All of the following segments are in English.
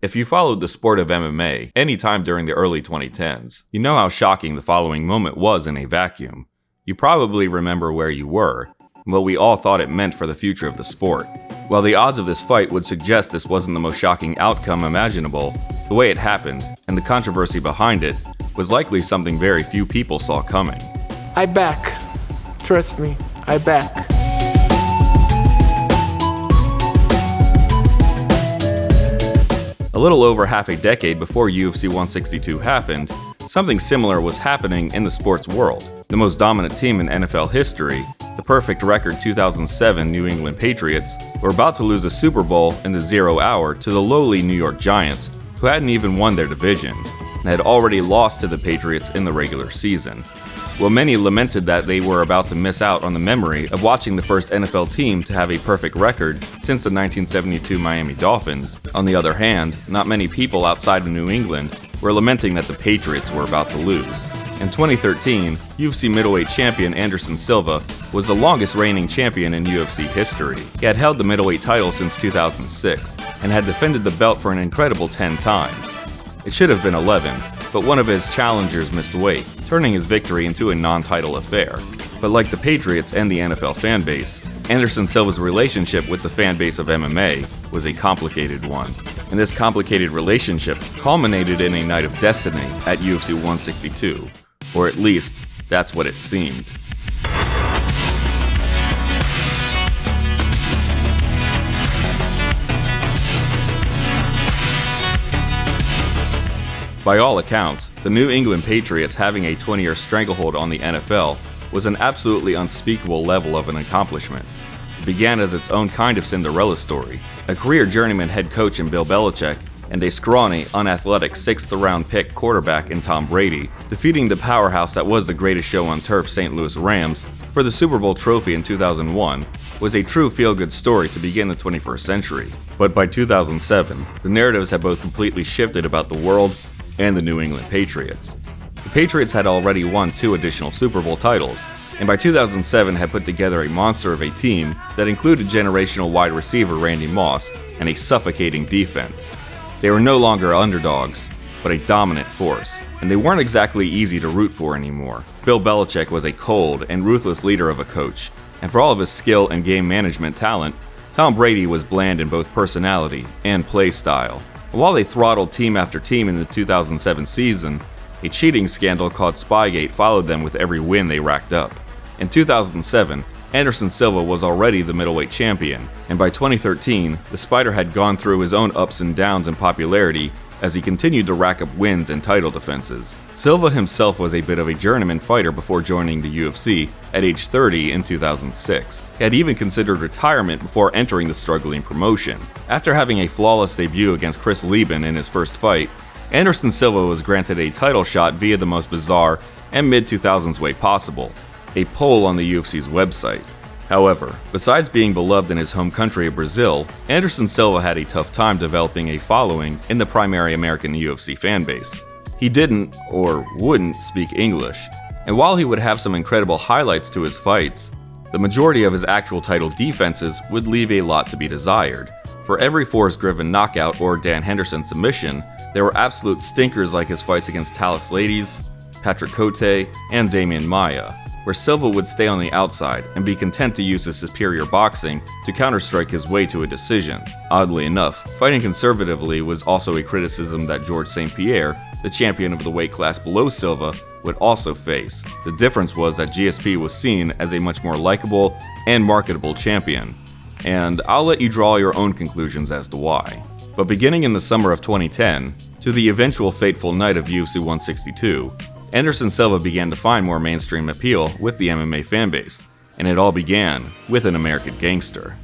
If you followed the sport of MMA anytime during the early 2010s, you know how shocking the following moment was in a vacuum. You probably remember where you were, and what we all thought it meant for the future of the sport. While the odds of this fight would suggest this wasn't the most shocking outcome imaginable, the way it happened, and the controversy behind it, was likely something very few people saw coming. I back. Trust me, I back. A little over half a decade before UFC 162 happened, something similar was happening in the sports world. The most dominant team in NFL history, the perfect record 2007 New England Patriots, were about to lose a Super Bowl in the 0 hour to the lowly New York Giants, who hadn't even won their division, and had already lost to the Patriots in the regular season. While many lamented that they were about to miss out on the memory of watching the first NFL team to have a perfect record since the 1972 Miami Dolphins, on the other hand, not many people outside of New England were lamenting that the Patriots were about to lose. In 2013, UFC middleweight champion Anderson Silva was the longest reigning champion in UFC history. He had held the middleweight title since 2006 and had defended the belt for an incredible 10 times. It should have been 11, but one of his challengers missed weight, turning his victory into a non-title affair. But like the Patriots and the NFL fanbase, Anderson Silva's relationship with the fanbase of MMA was a complicated one. And this complicated relationship culminated in a night of destiny at UFC 162, or at least, that's what it seemed. By all accounts, the New England Patriots having a 20-year stranglehold on the NFL was an absolutely unspeakable level of an accomplishment. It began as its own kind of Cinderella story. A career journeyman head coach in Bill Belichick and a scrawny, unathletic 6th-round pick quarterback in Tom Brady, defeating the powerhouse that was the greatest show on turf St. Louis Rams for the Super Bowl trophy in 2001, was a true feel-good story to begin the 21st century. But by 2007, the narratives had both completely shifted about the world and the New England Patriots. The Patriots had already won 2 additional Super Bowl titles, and by 2007 had put together a monster of a team that included generational wide receiver Randy Moss and a suffocating defense. They were no longer underdogs, but a dominant force, and they weren't exactly easy to root for anymore. Bill Belichick was a cold and ruthless leader of a coach, and for all of his skill and game management talent, Tom Brady was bland in both personality and play style. While they throttled team after team in the 2007 season, a cheating scandal called Spygate followed them with every win they racked up. In 2007, Anderson Silva was already the middleweight champion, and by 2013, the Spider had gone through his own ups and downs in popularity as he continued to rack up wins and title defenses. Silva himself was a bit of a journeyman fighter before joining the UFC at age 30 in 2006. He had even considered retirement before entering the struggling promotion. After having a flawless debut against Chris Lieben in his first fight, Anderson Silva was granted a title shot via the most bizarre and mid-2000s way possible, a poll on the UFC's website. However, besides being beloved in his home country of Brazil, Anderson Silva had a tough time developing a following in the primary American UFC fanbase. He didn't, or wouldn't, speak English, and while he would have some incredible highlights to his fights, the majority of his actual title defenses would leave a lot to be desired. For every Forrest Griffin knockout or Dan Henderson submission, there were absolute stinkers like his fights against Talis Ladies, Patrick Cote, and Damian Maia, where Silva would stay on the outside and be content to use his superior boxing to counterstrike his way to a decision. Oddly enough, fighting conservatively was also a criticism that Georges St. Pierre, the champion of the weight class below Silva, would also face. The difference was that GSP was seen as a much more likable and marketable champion. And I'll let you draw your own conclusions as to why. But beginning in the summer of 2010, to the eventual fateful night of UFC 162, Anderson Silva began to find more mainstream appeal with the MMA fanbase, and it all began with an American Gangster.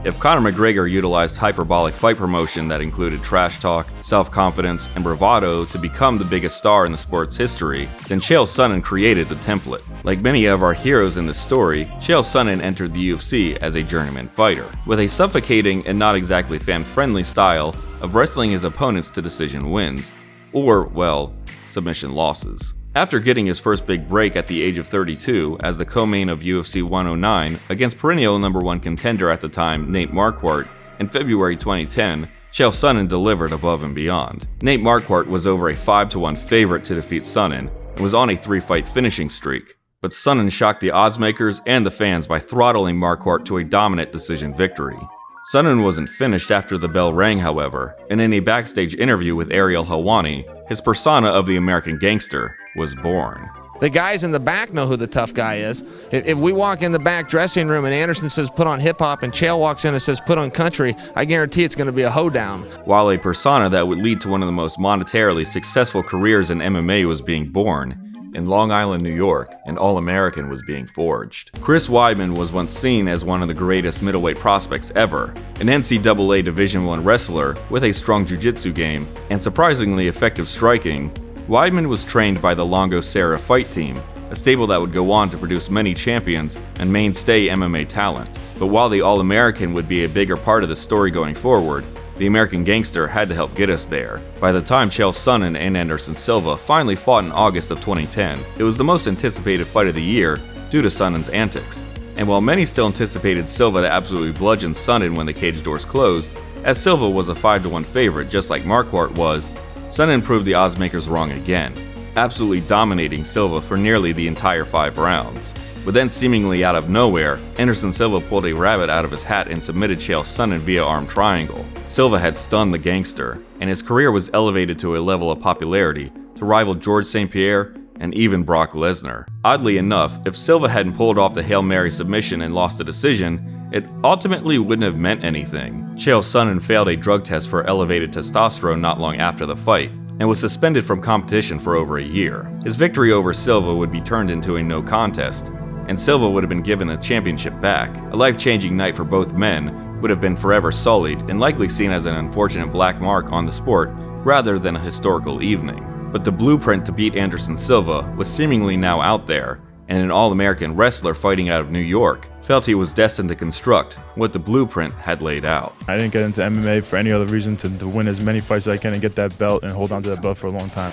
If Conor McGregor utilized hyperbolic fight promotion that included trash talk, self-confidence, and bravado to become the biggest star in the sport's history, then Chael Sonnen created the template. Like many of our heroes in this story, Chael Sonnen entered the UFC as a journeyman fighter, with a suffocating and not exactly fan-friendly style of wrestling his opponents to decision wins, or, well, submission losses. After getting his first big break at the age of 32 as the co-main of UFC 109 against perennial #1 contender at the time Nate Marquardt in February 2010, Chael Sonnen delivered above and beyond. Nate Marquardt was over a 5-1 favorite to defeat Sonnen and was on a 3-fight finishing streak. But Sonnen shocked the oddsmakers and the fans by throttling Marquardt to a dominant decision victory. Sonnen wasn't finished after the bell rang, however, and in a backstage interview with Ariel Helwani, his persona of the American Gangster was born. The guys in the back know who the tough guy is. If we walk in the back dressing room and Anderson says put on hip-hop and Chael walks in and says put on country, I guarantee it's going to be a hoedown. While a persona that would lead to one of the most monetarily successful careers in MMA was being born, in Long Island, New York, an All-American was being forged. Chris Weidman was once seen as one of the greatest middleweight prospects ever, an NCAA Division I wrestler with a strong jiu-jitsu game and surprisingly effective striking. Weidman was trained by the Longo Serra Fight Team, a stable that would go on to produce many champions and mainstay MMA talent. But while the All-American would be a bigger part of the story going forward, the American Gangster had to help get us there. By the time Chael Sonnen and Anderson Silva finally fought in August of 2010, it was the most anticipated fight of the year due to Sonnen's antics. And while many still anticipated Silva to absolutely bludgeon Sonnen when the cage doors closed, as Silva was a 5-1 favorite just like Marquardt was, Sonnen proved the oddsmakers wrong again, absolutely dominating Silva for nearly the entire 5 rounds. But then seemingly out of nowhere, Anderson Silva pulled a rabbit out of his hat and submitted Chael Sonnen via arm triangle. Silva had stunned the Gangster, and his career was elevated to a level of popularity to rival Georges St-Pierre and even Brock Lesnar. Oddly enough, if Silva hadn't pulled off the Hail Mary submission and lost the decision, it ultimately wouldn't have meant anything. Chael Sonnen failed a drug test for elevated testosterone not long after the fight, and was suspended from competition for over a year. His victory over Silva would be turned into a no contest, and Silva would have been given the championship back. A life-changing night for both men would have been forever sullied and likely seen as an unfortunate black mark on the sport rather than a historical evening. But the blueprint to beat Anderson Silva was seemingly now out there, and an All-American wrestler fighting out of New York felt he was destined to construct what the blueprint had laid out. I didn't get into MMA for any other reason to win as many fights as I can and get that belt and hold on to that belt for a long time.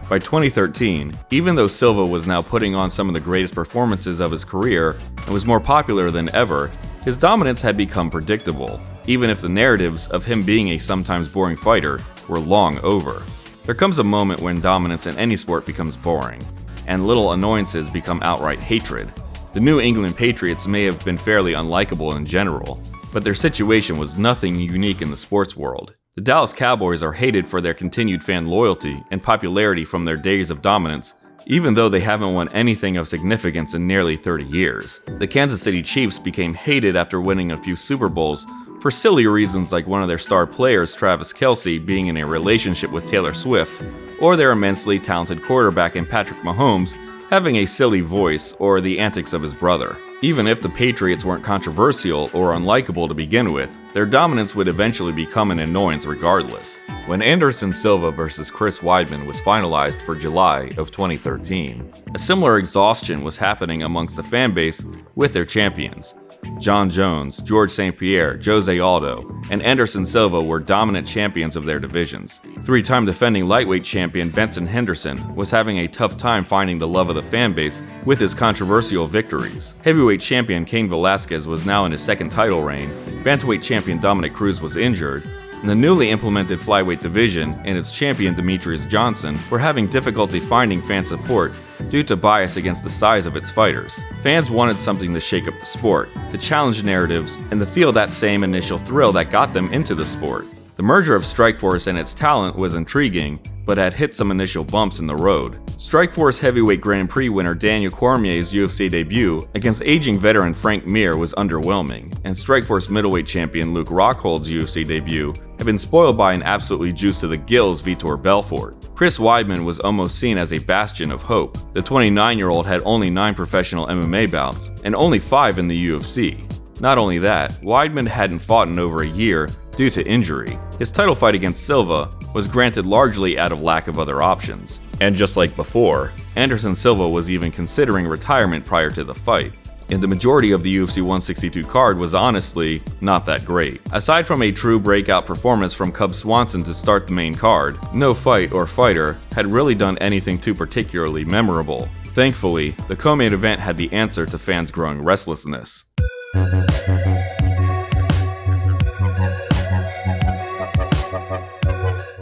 By 2013, even though Silva was now putting on some of the greatest performances of his career and was more popular than ever, his dominance had become predictable, even if the narratives of him being a sometimes boring fighter were long over. There comes a moment when dominance in any sport becomes boring, and little annoyances become outright hatred. The New England Patriots may have been fairly unlikable in general, but their situation was nothing unique in the sports world. The Dallas Cowboys are hated for their continued fan loyalty and popularity from their days of dominance, even though they haven't won anything of significance in nearly 30 years. The Kansas City Chiefs became hated after winning a few Super Bowls for silly reasons like one of their star players, Travis Kelce, being in a relationship with Taylor Swift, or their immensely talented quarterback in Patrick Mahomes having a silly voice or the antics of his brother. Even if the Patriots weren't controversial or unlikable to begin with, their dominance would eventually become an annoyance regardless. When Anderson Silva vs. Chris Weidman was finalized for July of 2013, a similar exhaustion was happening amongst the fan base with their champions. John Jones, Georges St-Pierre, Jose Aldo, and Anderson Silva were dominant champions of their divisions. 3-time defending lightweight champion Benson Henderson was having a tough time finding the love of the fan base with his controversial victories. Heavyweight champion Cain Velasquez was now in his second title reign, bantamweight champion Dominic Cruz was injured, and the newly implemented flyweight division and its champion Demetrius Johnson were having difficulty finding fan support due to bias against the size of its fighters. Fans wanted something to shake up the sport, to challenge narratives, and to feel that same initial thrill that got them into the sport. The merger of Strikeforce and its talent was intriguing, but had hit some initial bumps in the road. Strikeforce heavyweight Grand Prix winner Daniel Cormier's UFC debut against aging veteran Frank Mir was underwhelming, and Strikeforce middleweight champion Luke Rockhold's UFC debut had been spoiled by an absolutely juiced to the gills Vitor Belfort. Chris Weidman was almost seen as a bastion of hope. The 29-year-old had only 9 professional MMA bouts, and only 5 in the UFC. Not only that, Weidman hadn't fought in over a year due to injury. His title fight against Silva was granted largely out of lack of other options. And just like before, Anderson Silva was even considering retirement prior to the fight. and the majority of the UFC 162 card was honestly not that great. Aside from a true breakout performance from Cub Swanson to start the main card, no fight or fighter had really done anything too particularly memorable. Thankfully, the co-main event had the answer to fans' growing restlessness.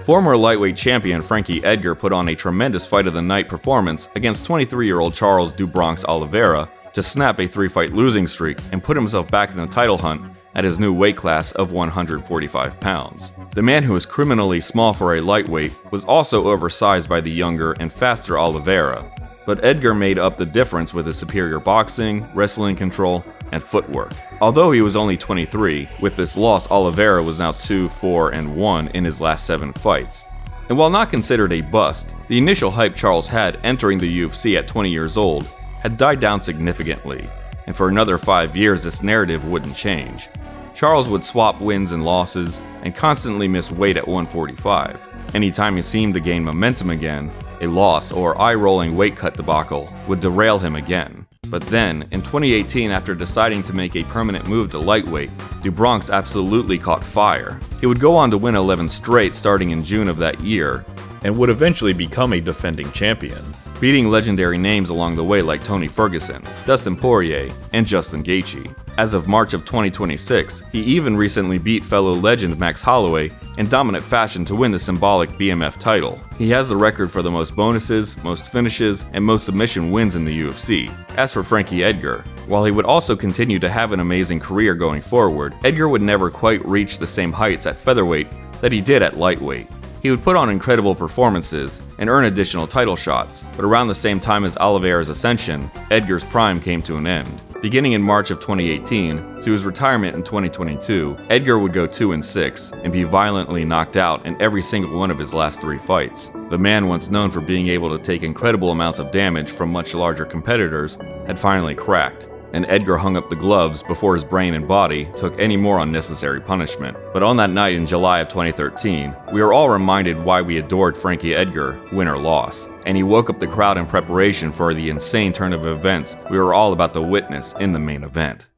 Former lightweight champion Frankie Edgar put on a tremendous fight of the night performance against 23-year-old Charles "Do Bronx" Oliveira to snap a 3-fight losing streak and put himself back in the title hunt at his new weight class of 145 pounds. The man who is criminally small for a lightweight was also oversized by the younger and faster Oliveira, but Edgar made up the difference with his superior boxing, wrestling control, and footwork. Although he was only 23, with this loss Oliveira was now 2-4-1 in his last 7 fights. And while not considered a bust, the initial hype Charles had entering the UFC at 20 years old had died down significantly, and for another 5 years this narrative wouldn't change. Charles would swap wins and losses and constantly miss weight at 145. Anytime he seemed to gain momentum again, a loss or eye-rolling weight cut debacle would derail him again. But then, in 2018, after deciding to make a permanent move to lightweight, Do Bronx absolutely caught fire. He would go on to win 11 straight starting in June of that year, and would eventually become a defending champion, beating legendary names along the way like Tony Ferguson, Dustin Poirier, and Justin Gaethje. As of March of 2026, he even recently beat fellow legend Max Holloway in dominant fashion to win the symbolic BMF title. He has the record for the most bonuses, most finishes, and most submission wins in the UFC. As for Frankie Edgar, while he would also continue to have an amazing career going forward, Edgar would never quite reach the same heights at featherweight that he did at lightweight. He would put on incredible performances and earn additional title shots, but around the same time as Oliveira's ascension, Edgar's prime came to an end. Beginning in March of 2018 to his retirement in 2022, Edgar would go 2-6 and be violently knocked out in every single one of his last 3 fights. The man once known for being able to take incredible amounts of damage from much larger competitors had finally cracked, and Edgar hung up the gloves before his brain and body took any more unnecessary punishment. But on that night in July of 2013, we are all reminded why we adored Frankie Edgar, win or loss. And he woke up the crowd in preparation for the insane turn of events we were all about to witness in the main event.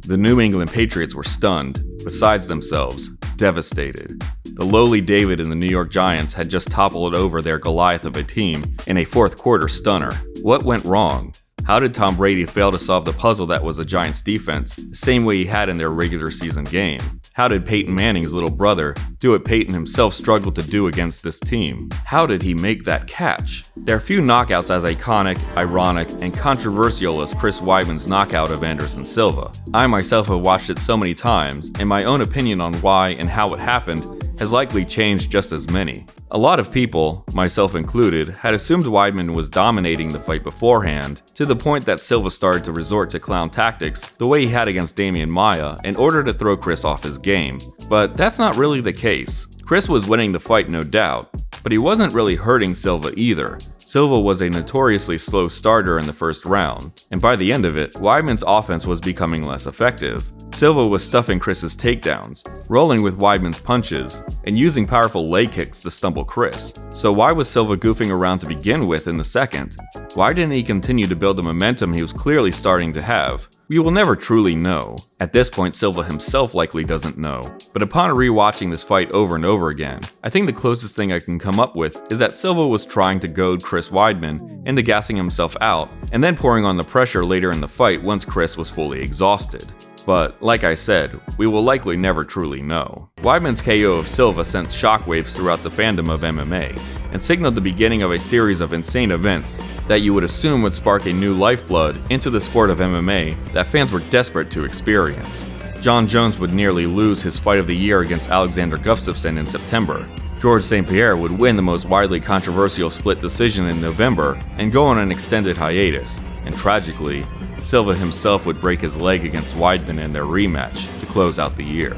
The New England Patriots were stunned, besides themselves, devastated. The lowly David and the New York Giants had just toppled over their Goliath of a team in a fourth quarter stunner. What went wrong? How did Tom Brady fail to solve the puzzle that was the Giants' defense, the same way he had in their regular season game? How did Peyton Manning's little brother do what Peyton himself struggled to do against this team? How did he make that catch? There are few knockouts as iconic, ironic, and controversial as Chris Weidman's knockout of Anderson Silva. I myself have watched it so many times, and my own opinion on why and how it happened has likely changed just as many. A lot of people, myself included, had assumed Weidman was dominating the fight beforehand, to the point that Silva started to resort to clown tactics the way he had against Damian Maia in order to throw Chris off his game. But that's not really the case. Chris was winning the fight, no doubt, but he wasn't really hurting Silva either. Silva was a notoriously slow starter in the first round, and by the end of it, Weidman's offense was becoming less effective. Silva was stuffing Chris's takedowns, rolling with Weidman's punches, and using powerful leg kicks to stumble Chris. So why was Silva goofing around to begin with in the second? Why didn't he continue to build the momentum he was clearly starting to have? We will never truly know. At this point, Silva himself likely doesn't know. But upon rewatching this fight over and over again, I think the closest thing I can come up with is that Silva was trying to goad Chris Weidman into gassing himself out, and then pouring on the pressure later in the fight once Chris was fully exhausted. But, like I said, we will likely never truly know. Weidman's KO of Silva sent shockwaves throughout the fandom of MMA, and signaled the beginning of a series of insane events that you would assume would spark a new lifeblood into the sport of MMA that fans were desperate to experience. Jon Jones would nearly lose his fight of the year against Alexander Gustafsson in September. Georges St-Pierre would win the most widely controversial split decision in November and go on an extended hiatus, and tragically, Silva himself would break his leg against Weidman in their rematch to close out the year.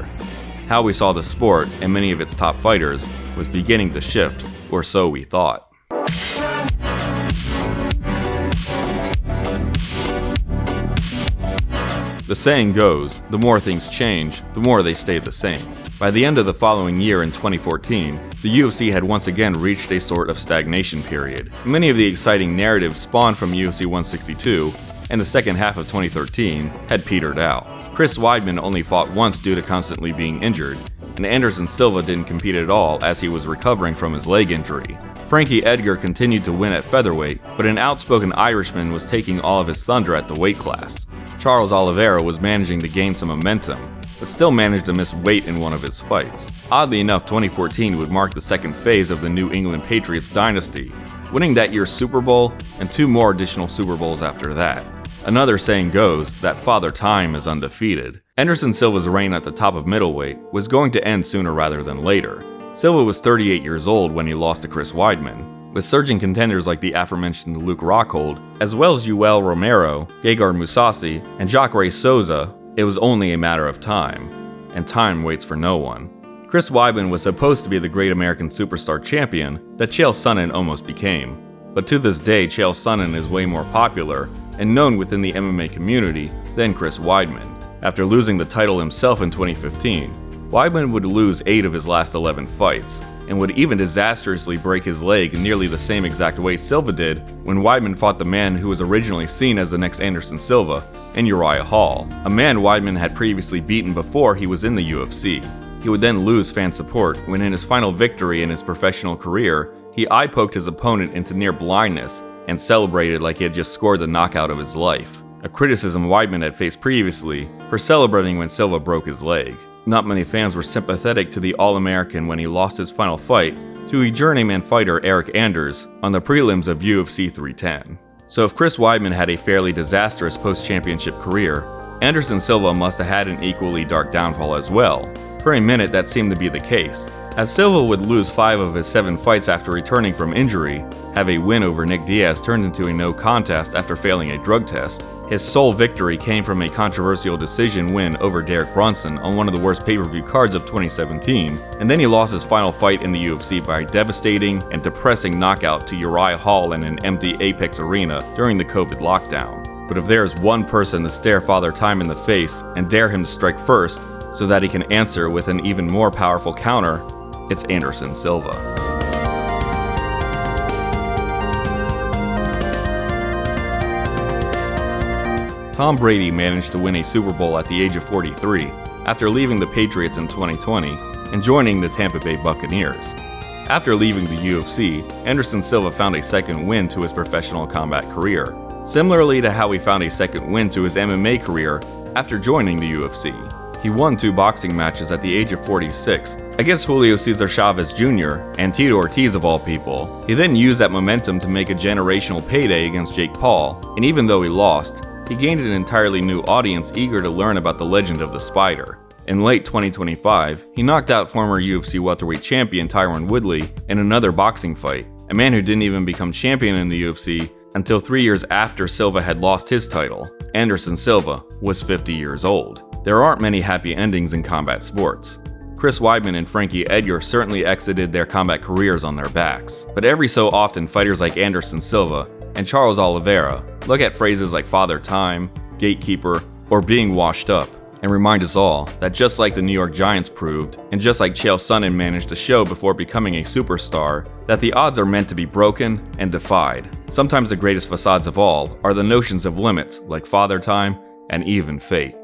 How we saw the sport and many of its top fighters was beginning to shift, or so we thought. The saying goes, the more things change, the more they stay the same. By the end of the following year in 2014, the UFC had once again reached a sort of stagnation period. Many of the exciting narratives spawned from UFC 162 and the second half of 2013 had petered out. Chris Weidman only fought once due to constantly being injured, and Anderson Silva didn't compete at all as he was recovering from his leg injury. Frankie Edgar continued to win at featherweight, but an outspoken Irishman was taking all of his thunder at the weight class. Charles Oliveira was managing to gain some momentum, but still managed to miss weight in one of his fights. Oddly enough, 2014 would mark the second phase of the New England Patriots dynasty, winning that year's Super Bowl and 2 more additional Super Bowls after that. Another saying goes that Father Time is undefeated. Anderson Silva's reign at the top of middleweight was going to end sooner rather than later. Silva was 38 years old when he lost to Chris Weidman. With surging contenders like the aforementioned Luke Rockhold, as well as Yoel Romero, Gegard Mousasi, and Jacare Souza, it was only a matter of time. And time waits for no one. Chris Weidman was supposed to be the great American superstar champion that Chael Sonnen almost became. But to this day, Chael Sonnen is way more popular and known within the MMA community than Chris Weidman. After losing the title himself in 2015, Weidman would lose 8 of his last 11 fights, and would even disastrously break his leg in nearly the same exact way Silva did when Weidman fought the man who was originally seen as the next Anderson Silva, in Uriah Hall, a man Weidman had previously beaten before he was in the UFC. He would then lose fan support when in his final victory in his professional career, he eye-poked his opponent into near blindness and celebrated like he had just scored the knockout of his life, a criticism Weidman had faced previously for celebrating when Silva broke his leg. Not many fans were sympathetic to the All-American when he lost his final fight to a journeyman fighter Eric Anders on the prelims of UFC 310. So if Chris Weidman had a fairly disastrous post-championship career, Anderson Silva must have had an equally dark downfall as well. For a minute that seemed to be the case, as Silva would lose 5 of his 7 fights after returning from injury, have a win over Nick Diaz turned into a no contest after failing a drug test. His sole victory came from a controversial decision win over Derek Brunson on one of the worst pay-per-view cards of 2017, and then he lost his final fight in the UFC by a devastating and depressing knockout to Uriah Hall in an empty Apex arena during the COVID lockdown. But if there is one person to stare Father Time in the face and dare him to strike first so that he can answer with an even more powerful counter, it's Anderson Silva. Tom Brady managed to win a Super Bowl at the age of 43 after leaving the Patriots in 2020 and joining the Tampa Bay Buccaneers. After leaving the UFC, Anderson Silva found a second win to his professional combat career, similarly to how he found a second win to his MMA career after joining the UFC. He won 2 boxing matches at the age of 46 against Julio Cesar Chavez Jr. and Tito Ortiz of all people. He then used that momentum to make a generational payday against Jake Paul, and even though he lost, he gained an entirely new audience eager to learn about the legend of the Spider. In late 2025, he knocked out former UFC welterweight champion Tyron Woodley in another boxing fight, a man who didn't even become champion in the UFC until 3 years after Silva had lost his title. Anderson Silva was 50 years old. There aren't many happy endings in combat sports. Chris Weidman and Frankie Edgar certainly exited their combat careers on their backs, but every so often fighters like Anderson Silva and Charles Oliveira look at phrases like Father Time, Gatekeeper, or being washed up, and remind us all that just like the New York Giants proved, and just like Chael Sonnen managed to show before becoming a superstar, that the odds are meant to be broken and defied. Sometimes the greatest facades of all are the notions of limits like Father Time and even fate.